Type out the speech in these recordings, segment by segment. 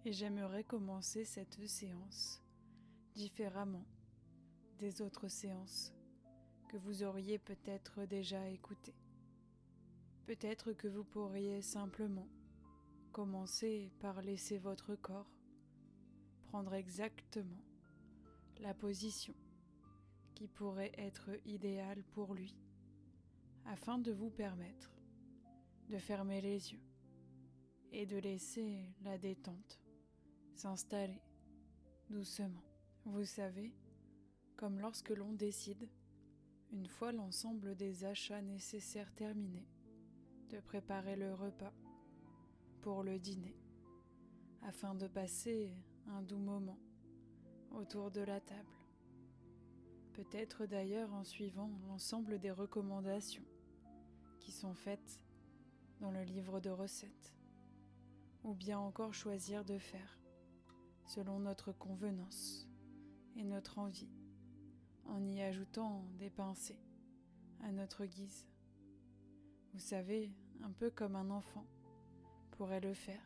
et j'aimerais commencer cette séance différemment des autres séances que vous auriez peut-être déjà écoutées. Peut-être que vous pourriez simplement commencer par laisser votre corps prendre exactement la position qui pourrait être idéale pour lui, afin de vous permettre de fermer les yeux et de laisser la détente s'installer doucement. Vous savez, comme lorsque l'on décide, une fois l'ensemble des achats nécessaires terminés, de préparer le repas pour le dîner, afin de passer un doux moment autour de la table. Peut-être d'ailleurs en suivant l'ensemble des recommandations qui sont faites dans le livre de recettes, ou bien encore choisir de faire selon notre convenance et notre envie, en y ajoutant des pincées à notre guise. Vous savez, un peu comme un enfant pourrait le faire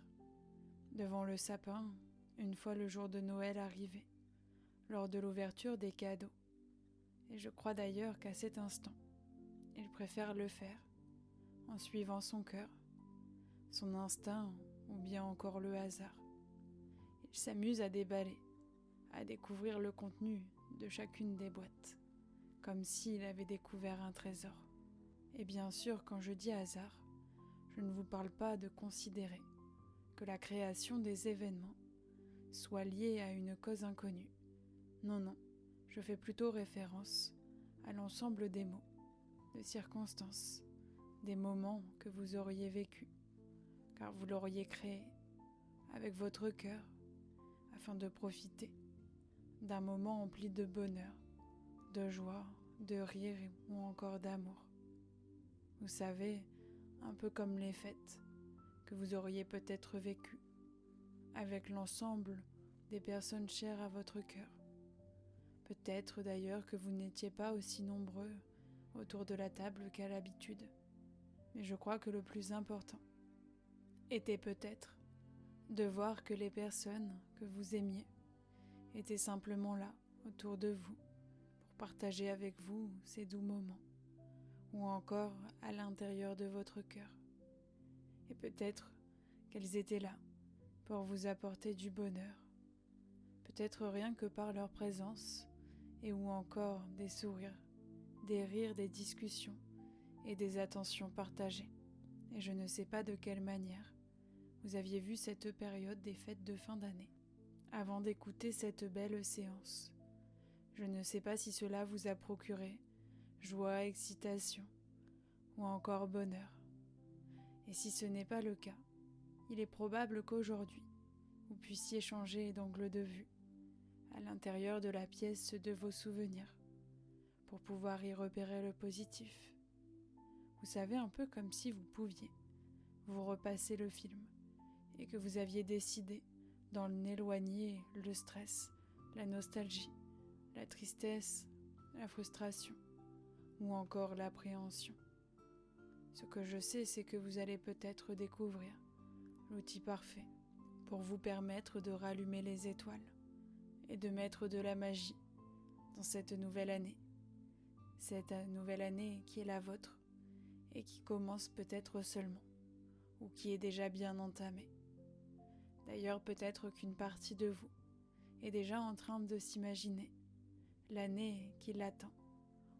devant le sapin une fois le jour de Noël arrivé, lors de l'ouverture des cadeaux. Et je crois d'ailleurs qu'à cet instant, il préfère le faire en suivant son cœur, son instinct ou bien encore le hasard. Il s'amuse à déballer, à découvrir le contenu de chacune des boîtes, comme s'il avait découvert un trésor. Et bien sûr, quand je dis hasard, je ne vous parle pas de considérer que la création des événements soit liée à une cause inconnue. Non, je fais plutôt référence à l'ensemble des mots, de circonstances, des moments que vous auriez vécus, car vous l'auriez créé avec votre cœur, afin de profiter d'un moment empli de bonheur, de joie, de rire ou encore d'amour. Vous savez, un peu comme les fêtes que vous auriez peut-être vécues, avec l'ensemble des personnes chères à votre cœur. Peut-être d'ailleurs que vous n'étiez pas aussi nombreux autour de la table qu'à l'habitude, mais je crois que le plus important était peut-être de voir que les personnes que vous aimiez étaient simplement là, autour de vous, pour partager avec vous ces doux moments, ou encore à l'intérieur de votre cœur. Et peut-être qu'elles étaient là pour vous apporter du bonheur, peut-être rien que par leur présence, et ou encore des sourires, des rires, des discussions et des attentions partagées. Et je ne sais pas de quelle manière vous aviez vu cette période des fêtes de fin d'année avant d'écouter cette belle séance. Je ne sais pas si cela vous a procuré joie, excitation ou encore bonheur. Et si ce n'est pas le cas, il est probable qu'aujourd'hui, vous puissiez changer d'angle de vue à l'intérieur de la pièce de vos souvenirs pour pouvoir y repérer le positif. Vous savez, un peu comme si vous pouviez vous repasser le film et que vous aviez décidé d'en éloigner le stress, la nostalgie, la tristesse, la frustration ou encore l'appréhension. Ce que je sais, c'est que vous allez peut-être découvrir l'outil parfait pour vous permettre de rallumer les étoiles et de mettre de la magie dans cette nouvelle année. Cette nouvelle année qui est la vôtre et qui commence peut-être seulement ou qui est déjà bien entamée. D'ailleurs, peut-être qu'une partie de vous est déjà en train de s'imaginer l'année qui l'attend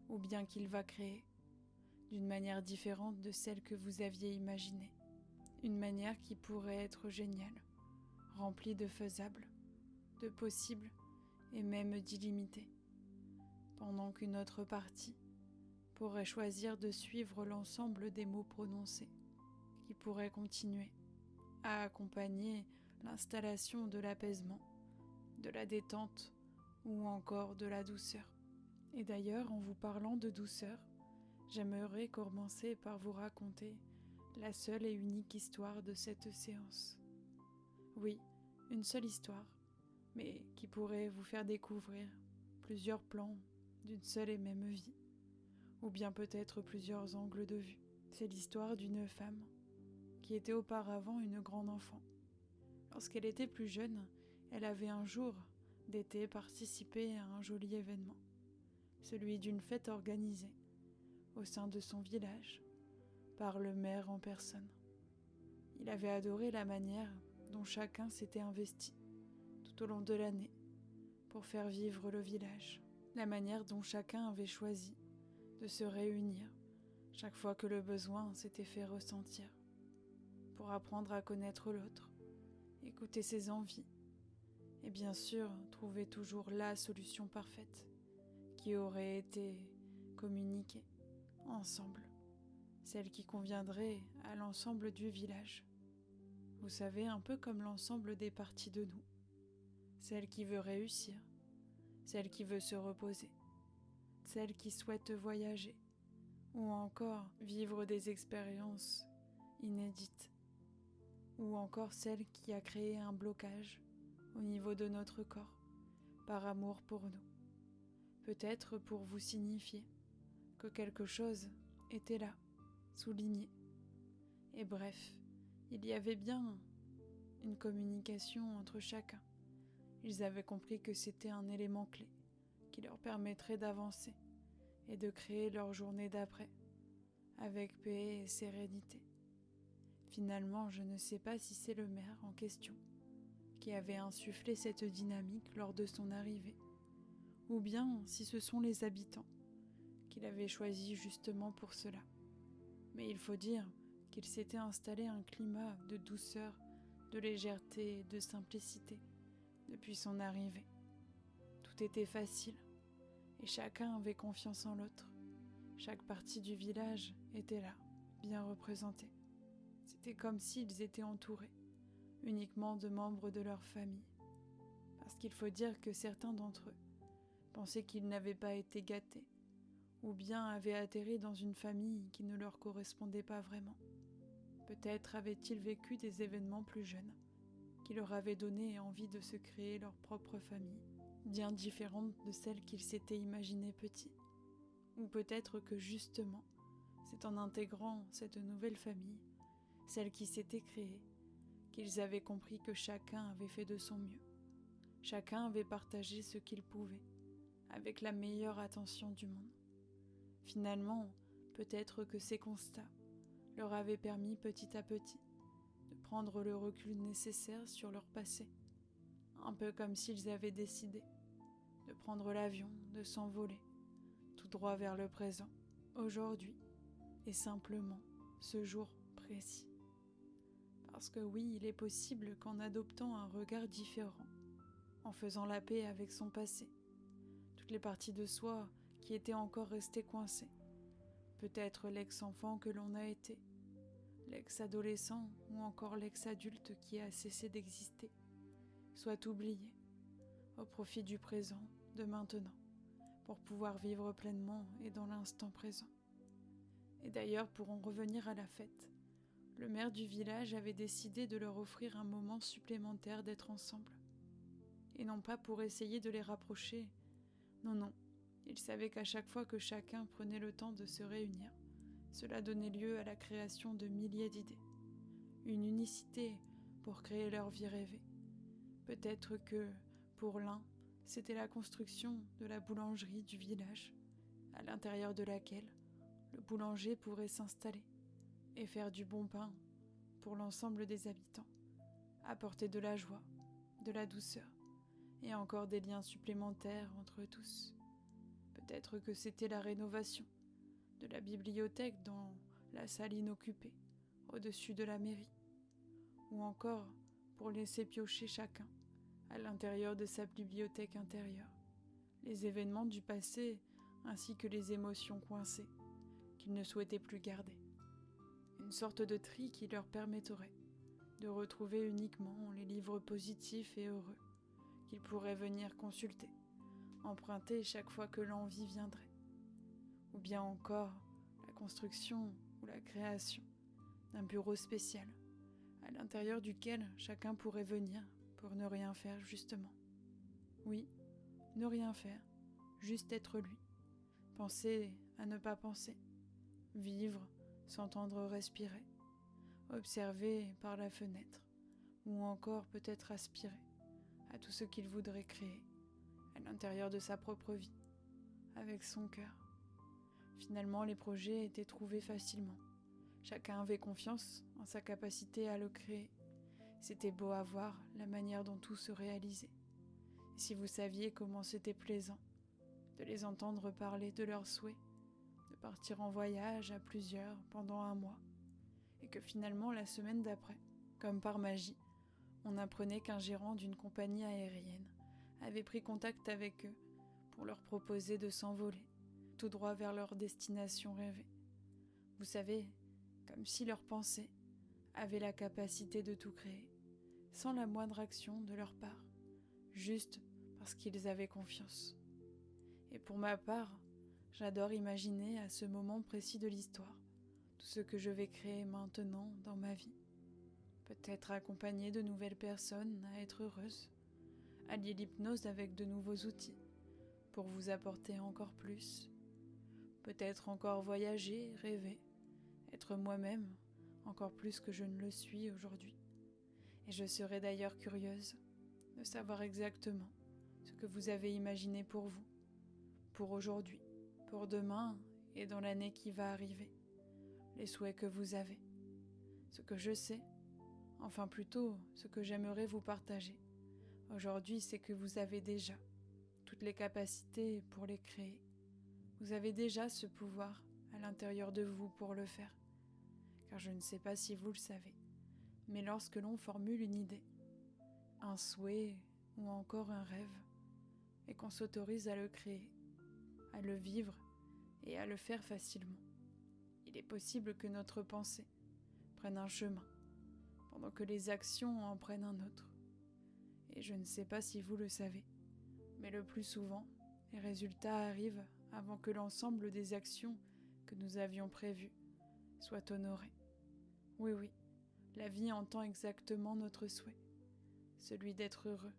ou bien qu'il va créer d'une manière différente de celle que vous aviez imaginée. Une manière qui pourrait être géniale, remplie de faisables, de possibles et même d'illimités. Pendant qu'une autre partie pourrait choisir de suivre l'ensemble des mots prononcés, qui pourraient continuer à accompagner l'installation de l'apaisement, de la détente ou encore de la douceur. Et d'ailleurs, en vous parlant de douceur, j'aimerais commencer par vous raconter la seule et unique histoire de cette séance. Oui, une seule histoire, mais qui pourrait vous faire découvrir plusieurs plans d'une seule et même vie, ou bien peut-être plusieurs angles de vue. C'est l'histoire d'une femme qui était auparavant une grande enfant. Lorsqu'elle était plus jeune, elle avait un jour d'été participé à un joli événement, celui d'une fête organisée au sein de son village par le maire en personne. Il avait adoré la manière dont chacun s'était investi tout au long de l'année pour faire vivre le village, la manière dont chacun avait choisi de se réunir chaque fois que le besoin s'était fait ressentir, pour apprendre à connaître l'autre, écouter ses envies, et bien sûr trouver toujours la solution parfaite qui aurait été communiquée ensemble, celle qui conviendrait à l'ensemble du village. Vous savez, un peu comme l'ensemble des parties de nous, celle qui veut réussir, celle qui veut se reposer, celle qui souhaite voyager, ou encore vivre des expériences inédites, ou encore celle qui a créé un blocage au niveau de notre corps, par amour pour nous, peut-être pour vous signifier que quelque chose était là, souligné. Et bref, il y avait bien une communication entre chacun. Ils avaient compris que c'était un élément clé qui leur permettrait d'avancer et de créer leur journée d'après, avec paix et sérénité. Finalement, je ne sais pas si c'est le maire en question qui avait insufflé cette dynamique lors de son arrivée, ou bien si ce sont les habitants qu'il avait choisis justement pour cela. Mais il faut dire qu'il s'était installé un climat de douceur, de légèreté et de simplicité depuis son arrivée. Tout était facile et chacun avait confiance en l'autre. Chaque partie du village était là, bien représentée. C'était comme s'ils étaient entourés uniquement de membres de leur famille. Parce qu'il faut dire que certains d'entre eux pensaient qu'ils n'avaient pas été gâtés, ou bien avaient atterri dans une famille qui ne leur correspondait pas vraiment. Peut-être avaient-ils vécu des événements plus jeunes, qui leur avaient donné envie de se créer leur propre famille, bien différente de celle qu'ils s'étaient imaginées petits. Ou peut-être que justement, c'est en intégrant cette nouvelle famille, celle qui s'était créée, qu'ils avaient compris que chacun avait fait de son mieux. Chacun avait partagé ce qu'il pouvait, avec la meilleure attention du monde. Finalement, peut-être que ces constats leur avaient permis petit à petit de prendre le recul nécessaire sur leur passé, un peu comme s'ils avaient décidé de prendre l'avion, de s'envoler, tout droit vers le présent, aujourd'hui, et simplement ce jour précis. Parce que oui, il est possible qu'en adoptant un regard différent, en faisant la paix avec son passé, toutes les parties de soi qui étaient encore restées coincées, peut-être l'ex-enfant que l'on a été, l'ex-adolescent ou encore l'ex-adulte qui a cessé d'exister, soit oublié au profit du présent, de maintenant, pour pouvoir vivre pleinement et dans l'instant présent. Et d'ailleurs, pour en revenir à la fête, le maire du village avait décidé de leur offrir un moment supplémentaire d'être ensemble. Et non pas pour essayer de les rapprocher, non, il savait qu'à chaque fois que chacun prenait le temps de se réunir, cela donnait lieu à la création de milliers d'idées. Une unicité pour créer leur vie rêvée. Peut-être que, pour l'un, c'était la construction de la boulangerie du village, à l'intérieur de laquelle le boulanger pourrait s'installer et faire du bon pain pour l'ensemble des habitants, apporter de la joie, de la douceur et encore des liens supplémentaires entre tous. Peut-être que c'était la rénovation de la bibliothèque dans la salle inoccupée, au-dessus de la mairie, ou encore pour laisser piocher chacun, à l'intérieur de sa bibliothèque intérieure, les événements du passé ainsi que les émotions coincées qu'ils ne souhaitaient plus garder. Une sorte de tri qui leur permettrait de retrouver uniquement les livres positifs et heureux qu'ils pourraient venir consulter, emprunter chaque fois que l'envie viendrait. Ou bien encore la construction ou la création d'un bureau spécial, à l'intérieur duquel chacun pourrait venir pour ne rien faire justement. Oui, ne rien faire, juste être lui, penser à ne pas penser, vivre, s'entendre respirer, observer par la fenêtre, ou encore peut-être aspirer à tout ce qu'il voudrait créer à l'intérieur de sa propre vie, avec son cœur. Finalement, les projets étaient trouvés facilement. Chacun avait confiance en sa capacité à le créer. C'était beau à voir la manière dont tout se réalisait. Et si vous saviez comment c'était plaisant de les entendre parler de leurs souhaits, de partir en voyage à plusieurs pendant un mois, et que finalement la semaine d'après, comme par magie, on apprenait qu'un gérant d'une compagnie aérienne avait pris contact avec eux pour leur proposer de s'envoler, tout droit vers leur destination rêvée. Vous savez, comme si leur pensée avait la capacité de tout créer, sans la moindre action de leur part, juste parce qu'ils avaient confiance. Et pour ma part, j'adore imaginer à ce moment précis de l'histoire tout ce que je vais créer maintenant dans ma vie. Peut-être accompagner de nouvelles personnes à être heureuses, allier l'hypnose avec de nouveaux outils pour vous apporter encore plus. Peut-être encore voyager, rêver, être moi-même encore plus que je ne le suis aujourd'hui. Et je serais d'ailleurs curieuse de savoir exactement ce que vous avez imaginé pour vous, pour aujourd'hui, pour demain et dans l'année qui va arriver, les souhaits que vous avez. Ce que je sais, enfin plutôt ce que j'aimerais vous partager aujourd'hui, c'est que vous avez déjà toutes les capacités pour les créer. Vous avez déjà ce pouvoir à l'intérieur de vous pour le faire. Car je ne sais pas si vous le savez, mais lorsque l'on formule une idée, un souhait ou encore un rêve, et qu'on s'autorise à le créer, à le vivre et à le faire facilement, il est possible que notre pensée prenne un chemin, pendant que les actions en prennent un autre. Et je ne sais pas si vous le savez, mais le plus souvent, les résultats arrivent avant que l'ensemble des actions que nous avions prévues soient honorées. Oui, oui, la vie entend exactement notre souhait, celui d'être heureux,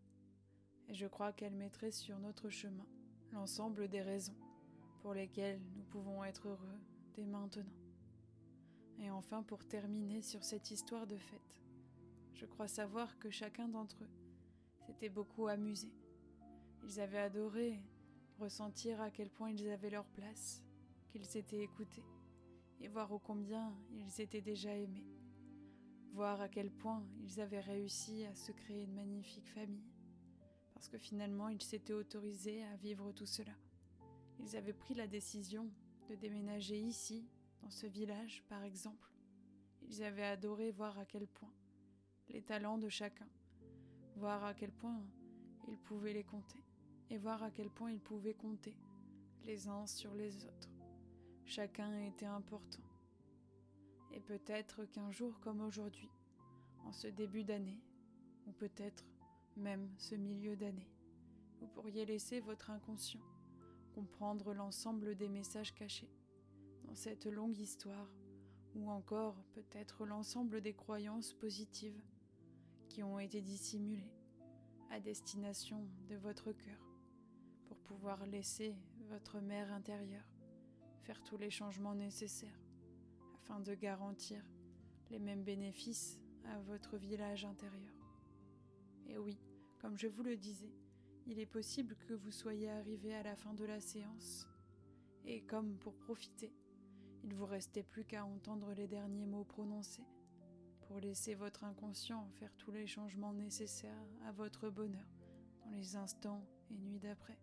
et je crois qu'elle mettrait sur notre chemin l'ensemble des raisons pour lesquelles nous pouvons être heureux dès maintenant. Et enfin, pour terminer sur cette histoire de fête, je crois savoir que chacun d'entre eux s'était beaucoup amusé. Ils avaient adoré ressentir à quel point ils avaient leur place, qu'ils s'étaient écoutés, et voir ô combien ils étaient déjà aimés. Voir à quel point ils avaient réussi à se créer une magnifique famille, parce que finalement ils s'étaient autorisés à vivre tout cela. Ils avaient pris la décision de déménager ici, dans ce village par exemple. Ils avaient adoré voir à quel point les talents de chacun, voir à quel point ils pouvaient les compter, et voir à quel point ils pouvaient compter les uns sur les autres. Chacun était important. Et peut-être qu'un jour comme aujourd'hui, en ce début d'année, ou peut-être même ce milieu d'année, vous pourriez laisser votre inconscient comprendre l'ensemble des messages cachés dans cette longue histoire, ou encore peut-être l'ensemble des croyances positives qui ont été dissimulées à destination de votre cœur, pour pouvoir laisser votre mère intérieure faire tous les changements nécessaires afin de garantir les mêmes bénéfices à votre village intérieur. Et oui, comme je vous le disais, il est possible que vous soyez arrivé à la fin de la séance, et comme pour profiter, il ne vous restait plus qu'à entendre les derniers mots prononcés, pour laisser votre inconscient faire tous les changements nécessaires à votre bonheur dans les instants et nuits d'après.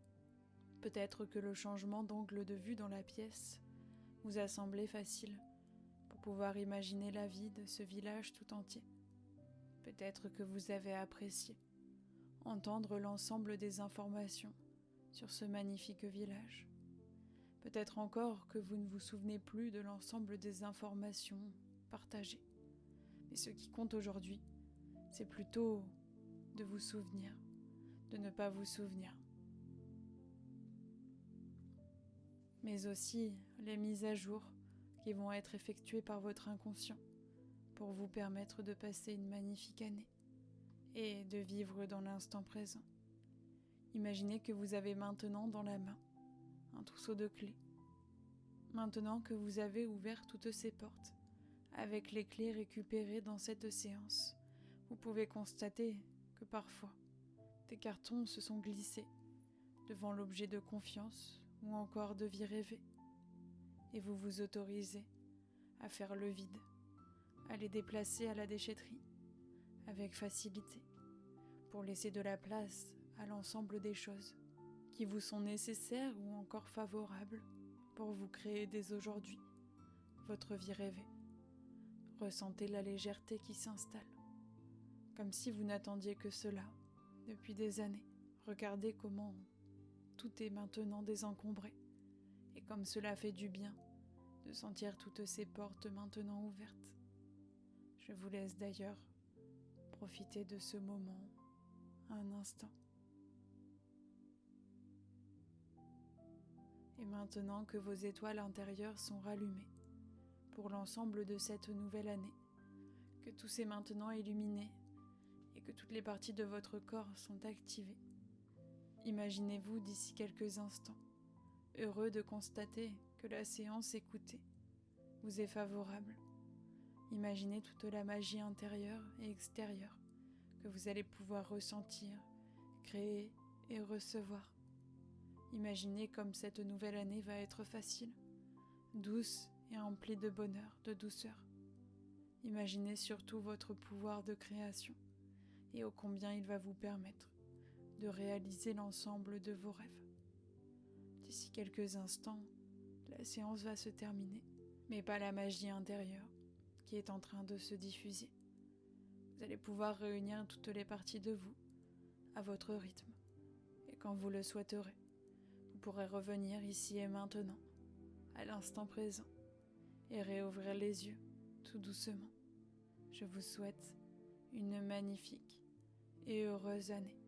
Peut-être que le changement d'angle de vue dans la pièce vous a semblé facile pour pouvoir imaginer la vie de ce village tout entier. Peut-être que vous avez apprécié entendre l'ensemble des informations sur ce magnifique village. Peut-être encore que vous ne vous souvenez plus de l'ensemble des informations partagées. Mais ce qui compte aujourd'hui, c'est plutôt de vous souvenir, de ne pas vous souvenir. Mais aussi les mises à jour qui vont être effectuées par votre inconscient pour vous permettre de passer une magnifique année et de vivre dans l'instant présent. Imaginez que vous avez maintenant dans la main un trousseau de clés. Maintenant que vous avez ouvert toutes ces portes, avec les clés récupérées dans cette séance, Vous pouvez constater que parfois, des cartons se sont glissés devant l'objet de confiance ou encore de vie rêvée, et vous vous autorisez à faire le vide, à les déplacer à la déchetterie avec facilité, pour laisser de la place à l'ensemble des choses qui vous sont nécessaires ou encore favorables pour vous créer dès aujourd'hui votre vie rêvée. Ressentez la légèreté qui s'installe, comme si vous n'attendiez que cela depuis des années. Regardez comment tout est maintenant désencombré, et comme cela fait du bien de sentir toutes ces portes maintenant ouvertes. Je vous laisse d'ailleurs profiter de ce moment un instant. Et maintenant que vos étoiles intérieures sont rallumées pour l'ensemble de cette nouvelle année, que tout s'est maintenant illuminé et que toutes les parties de votre corps sont activées, imaginez-vous d'ici quelques instants, heureux de constater que la séance écoutée vous est favorable. Imaginez toute la magie intérieure et extérieure que vous allez pouvoir ressentir, créer et recevoir. Imaginez comme cette nouvelle année va être facile, douce et emplie de bonheur, de douceur. Imaginez surtout votre pouvoir de création et ô combien il va vous permettre de réaliser l'ensemble de vos rêves. D'ici quelques instants, la séance va se terminer, mais pas la magie intérieure qui est en train de se diffuser. Vous allez pouvoir réunir toutes les parties de vous à votre rythme, et quand vous le souhaiterez, vous pourrez revenir ici et maintenant, à l'instant présent, et réouvrir les yeux tout doucement. Je vous souhaite une magnifique et heureuse année.